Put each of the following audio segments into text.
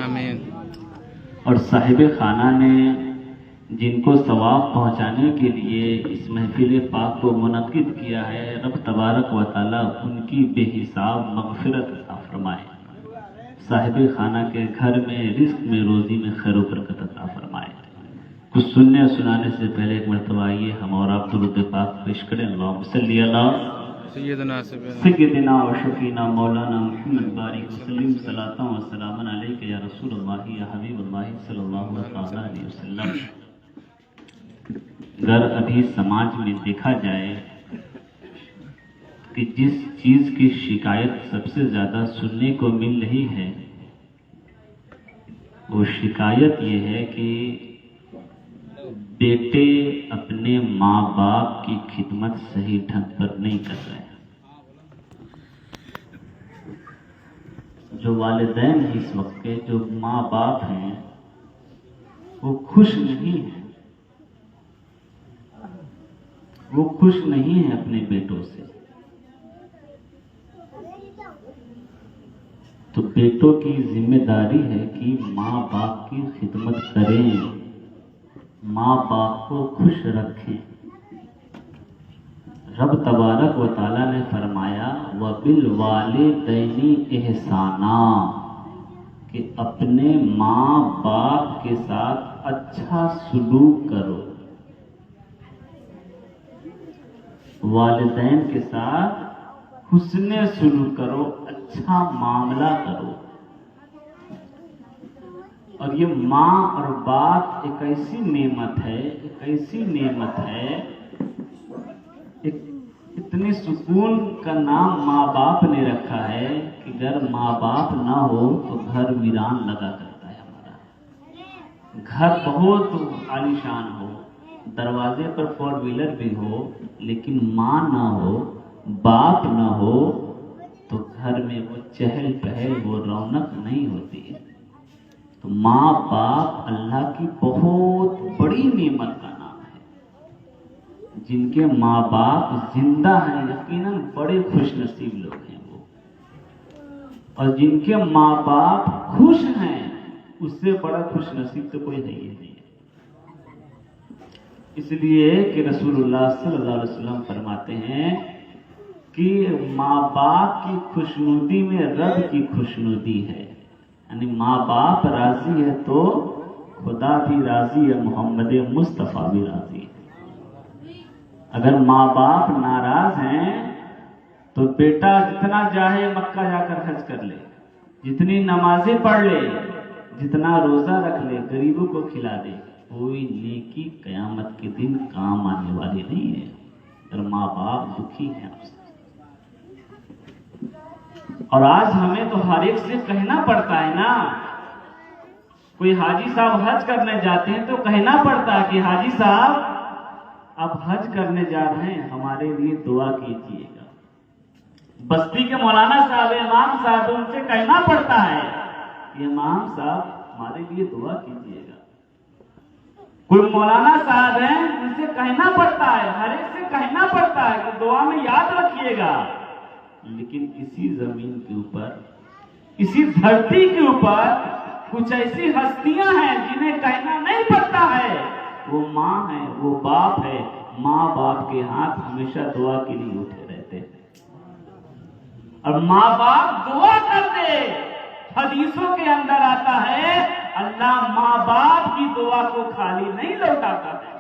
آمین۔ اور صاحب خانہ نے جن کو ثواب پہنچانے کے لیے اس محفل پاک کو منعقد کیا ہے، رب تبارک و تعالیٰ ان کی بے حساب مغفرت عطا فرمائے، صاحب خانہ کے گھر میں رزق میں روزی میں خیر و برکت عطا فرمائے۔ کچھ سننے اور سنانے سے پہلے ایک مرتبہ آئیے ہم اور آپ درود پاک پیش کریں۔ اللہم صلی علی سیدنا و شفینا مولانا محمد بارک وسلم صلاۃ و سلام علیک یا رسول اللہ یا حبیب اللہ صلی اللہ علیہ وسلم۔ اگر ابھی سماج میں دیکھا جائے کہ جس چیز کی شکایت سب سے زیادہ سننے کو مل رہی ہے، وہ شکایت یہ ہے کہ بیٹے اپنے ماں باپ کی خدمت صحیح ڈھنگ پر نہیں کر رہے ہیں۔ جو والدین اس وقت کے جو ماں باپ ہیں وہ خوش نہیں ہیں، وہ خوش نہیں ہیں اپنے بیٹوں سے۔ تو بیٹوں کی ذمہ داری ہے کہ ماں باپ کی خدمت کریں، ماں باپ کو خوش رکھیں۔ رب تبارک و تعالیٰ نے فرمایا وَبِالْوَالِدَيْنِ إِحْسَانًا، کہ اپنے ماں باپ کے ساتھ اچھا سلوک کرو، والدین کے ساتھ حسن سلوک کرو، اچھا معاملہ کرو۔ اور یہ ماں اور باپ ایک ایسی نعمت ہے، ایک ایسی نعمت ہے، اتنے سکون کا نام ماں باپ نے رکھا ہے کہ اگر ماں باپ نہ ہو تو گھر ویران لگا کرتا ہے۔ ہمارا گھر بہت عالیشان ہو، دروازے پر 4 ویلر بھی ہو، لیکن ماں نہ ہو، باپ نہ ہو تو گھر میں وہ چہل پہل، وہ رونق نہیں ہوتی ہے۔ تو ماں باپ اللہ کی بہت بڑی نعمت کا نام ہے۔ جن کے ماں باپ زندہ ہیں یقیناً بڑے خوش نصیب لوگ ہیں وہ، اور جن کے ماں باپ خوش ہیں اس سے بڑا خوش نصیب تو کوئی ہے ہی نہیں ہے۔ اس لیے کہ رسول اللہ صلی اللہ علیہ وسلم فرماتے ہیں کہ ماں باپ کی خوشنودی میں رب کی خوشنودی ہے، یعنی ماں باپ راضی ہے تو خدا بھی راضی ہے، محمد مصطفیٰ بھی راضی ہے۔ اگر ماں باپ ناراض ہیں تو بیٹا جتنا چاہے مکہ جا کر حج کر لے، جتنی نمازیں پڑھ لے، جتنا روزہ رکھ لے، غریبوں کو کھلا دے، کوئی نیکی قیامت کے دن کام آنے والی نہیں ہے اگر ماں باپ دکھی ہیں آپ سے۔ اور آج ہمیں تو ہر ایک سے کہنا پڑتا ہے نا، کوئی حاجی صاحب حج کرنے جاتے ہیں تو کہنا پڑتا ہے کہ حاجی صاحب آپ حج کرنے جا رہے ہیں، ہمارے لیے دعا کیجیے گا۔ بستی کے مولانا صاحب، امام صاحب، ان سے کہنا پڑتا ہے کہ امام صاحب ہمارے لیے دعا کیجیے گا۔ کوئی مولانا صاحب ہیں، ان سے کہنا پڑتا ہے، ہر ایک سے کہنا پڑتا ہے کہ دعا میں یاد رکھیے گا۔ لیکن اسی زمین کے اوپر، اسی دھرتی کے اوپر کچھ ایسی ہستیاں ہیں جنہیں کہنا نہیں پڑتا ہے، وہ ماں ہے، وہ باپ ہے۔ ماں باپ کے ہاتھ ہمیشہ دعا کے لیے اٹھے رہتے ہیں، اور ماں باپ دعا کرتے۔ حدیثوں کے اندر آتا ہے اللہ ماں باپ کی دعا کو خالی نہیں لوٹاتا ہے۔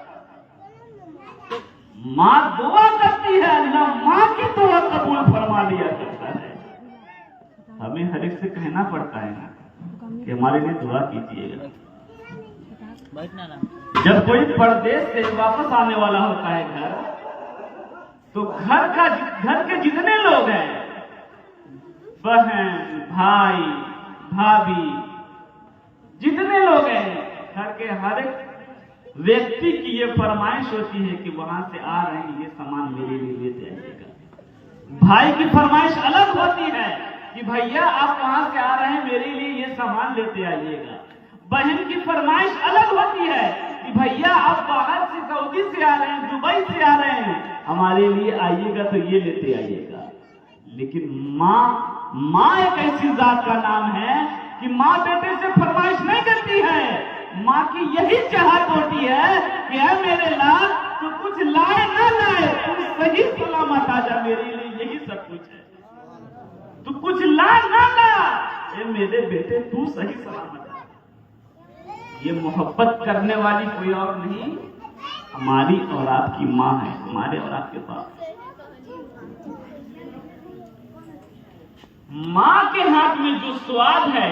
ماں دعا کرتی ہے، اللہ ماں کی دعا قبول فرما لیا کرتا ہے۔ ہمیں ہر ایک سے کہنا پڑتا ہے کہ ہمارے لیے دعا کیجیے گا۔ جب کوئی پردیس سے واپس آنے والا ہوتا ہے گھر، تو گھر کے جتنے لوگ ہیں، بہن، بھائی، بھابھی، جتنے لوگ ہیں، گھر کے ہر ایک ویکتی کی یہ فرمائش ہوتی ہے کہ وہاں سے آ رہے ہیں، یہ سامان میرے لیے لیتے آئیے گا۔ بھائی کی فرمائش الگ ہوتی ہے کہ بھیا آپ وہاں سے آ رہے ہیں، میرے لیے یہ سامان لیتے آئیے گا۔ بہن کی فرمائش الگ ہوتی ہے کہ بھیا آپ باہر سے، سعودی سے آ رہے ہیں، دبئی سے آ رہے ہیں، ہمارے لیے آئیے گا تو یہ لیتے آئیے گا۔ لیکن ماں ایک ایسی ذات کا نام ہے کہ ماں بیٹے سے فرمائش ماں کی یہی چاہت ہوتی ہے کہ اے میرے لال تو کچھ لائے نہ لائے تو صحیح سلامت آ جا، میرے لیے یہی سب کچھ ہے۔ تو کچھ لا نہ لا، اے میرے بیٹے تو صحیح سلامت آ۔ یہ محبت کرنے والی کوئی اور نہیں، ہماری اور آپ کی ماں ہے، ہمارے اور آپ کے پاس۔ ماں کے ہاتھ میں جو سواد ہے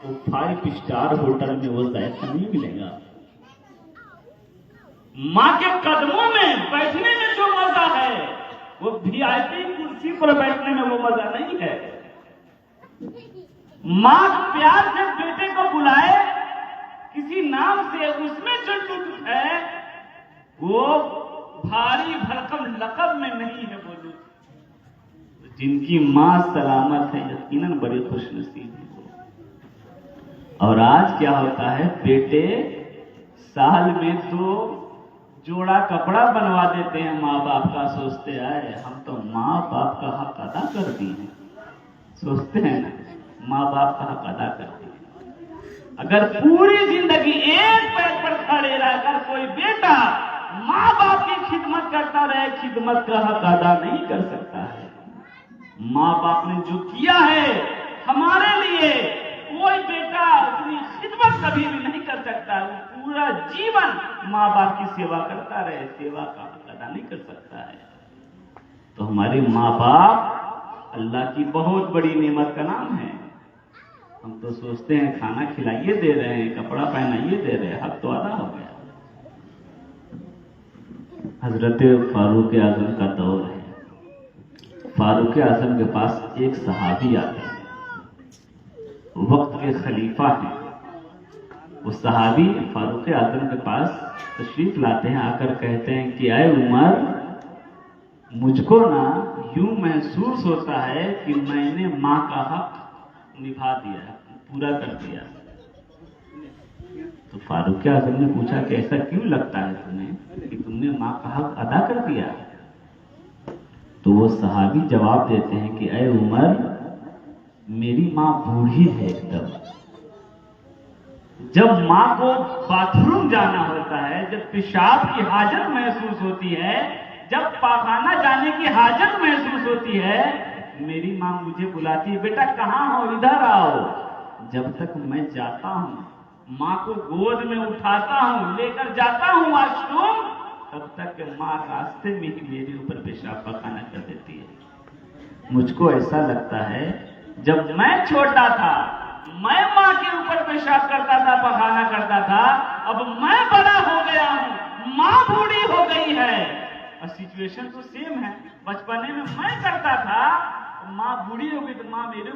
وہ 5 اسٹار ہوٹل میں وہ ذائقہ نہیں ملے گا۔ ماں کے قدموں میں بیٹھنے میں جو مزہ ہے وہ VIP کرسی پر بیٹھنے میں وہ مزہ نہیں ہے۔ ماں پیار سے بیٹے کو بلائے کسی نام سے، اس میں جو لطف ہے وہ بھاری بھرکم لقب میں نہیں ہے وہ لطف۔ جن کی ماں سلامت ہے یقیناً بڑے خوش نصیب ہیں وہ۔ اور آج کیا ہوتا ہے، بیٹے سال میں 2 جوڑا کپڑا بنوا دیتے ہیں ماں باپ کا، سوچتے آئے ہم تو ماں باپ کا حق ادا کر دیے ہیں، سوچتے ہیں نا ماں باپ کا حق ادا کر دیے۔ اگر پوری زندگی ایک پیر پر کھڑے رہ کر کوئی بیٹا ماں باپ کی خدمت کرتا رہے، خدمت کا حق ادا نہیں کر سکتا ہے۔ ماں باپ نے جو کیا ہے ہمارے لیے، کوئی بیٹا اتنی خدمت کبھی بھی نہیں کر سکتا۔ وہ پورا جیون ماں باپ کی سیوا کرتا رہے، سیوا کا حق ادا نہیں کر سکتا ہے۔ تو ہمارے ماں باپ اللہ کی بہت بڑی نعمت کا نام ہے۔ ہم تو سوچتے ہیں کھانا کھلائیے دے رہے ہیں، کپڑا پہنائیے دے رہے ہیں، حق تو ادا ہو گیا۔ حضرت فاروق اعظم کا دور ہے۔ فاروق اعظم کے پاس ایک صحابی آتے ہیں، وقت کے خلیفہ ہیں۔ وہ صحابی فاروق اعظم کے پاس تشریف لاتے ہیں، آ کر کہتے ہیں کہ اے عمر، مجھ کو نا یوں محسوس ہوتا ہے کہ میں نے ماں کا حق نبھا دیا، پورا کر دیا۔ تو فاروق اعظم نے پوچھا کہ ایسا کیوں لگتا ہے تمہیں کہ تم نے ماں کا حق ادا کر دیا؟ تو وہ صحابی جواب دیتے ہیں کہ اے عمر، میری ماں بوڑھی ہے ایک دم۔ جب ماں کو باتھ روم جانا ہوتا ہے، جب پیشاب کی حاجت محسوس ہوتی ہے، جب پاخانہ جانے کی حاجت محسوس ہوتی ہے، میری ماں مجھے بلاتی ہے، بیٹا کہاں ہو، ادھر آؤ۔ جب تک میں جاتا ہوں، ماں کو گود میں اٹھاتا ہوں، لے کر جاتا ہوں واش روم، تب تک کہ ماں راستے میں ہی میرے اوپر پیشاب پاخانہ کر دیتی ہے۔ مجھ کو ایسا لگتا ہے جب میں چھوٹا تھا میں ماں کے اوپر پیشاب کرتا تھا، پخانا کرتا تھا، اب میں بڑا ہو گیا ہوں، ماں بوڑھی ہو گئی ہے، اور سچویشن تو سیم ہے۔ بچپنے میں کرتا تھا، ماں بوڑھی ہو گئی تو ماں میرے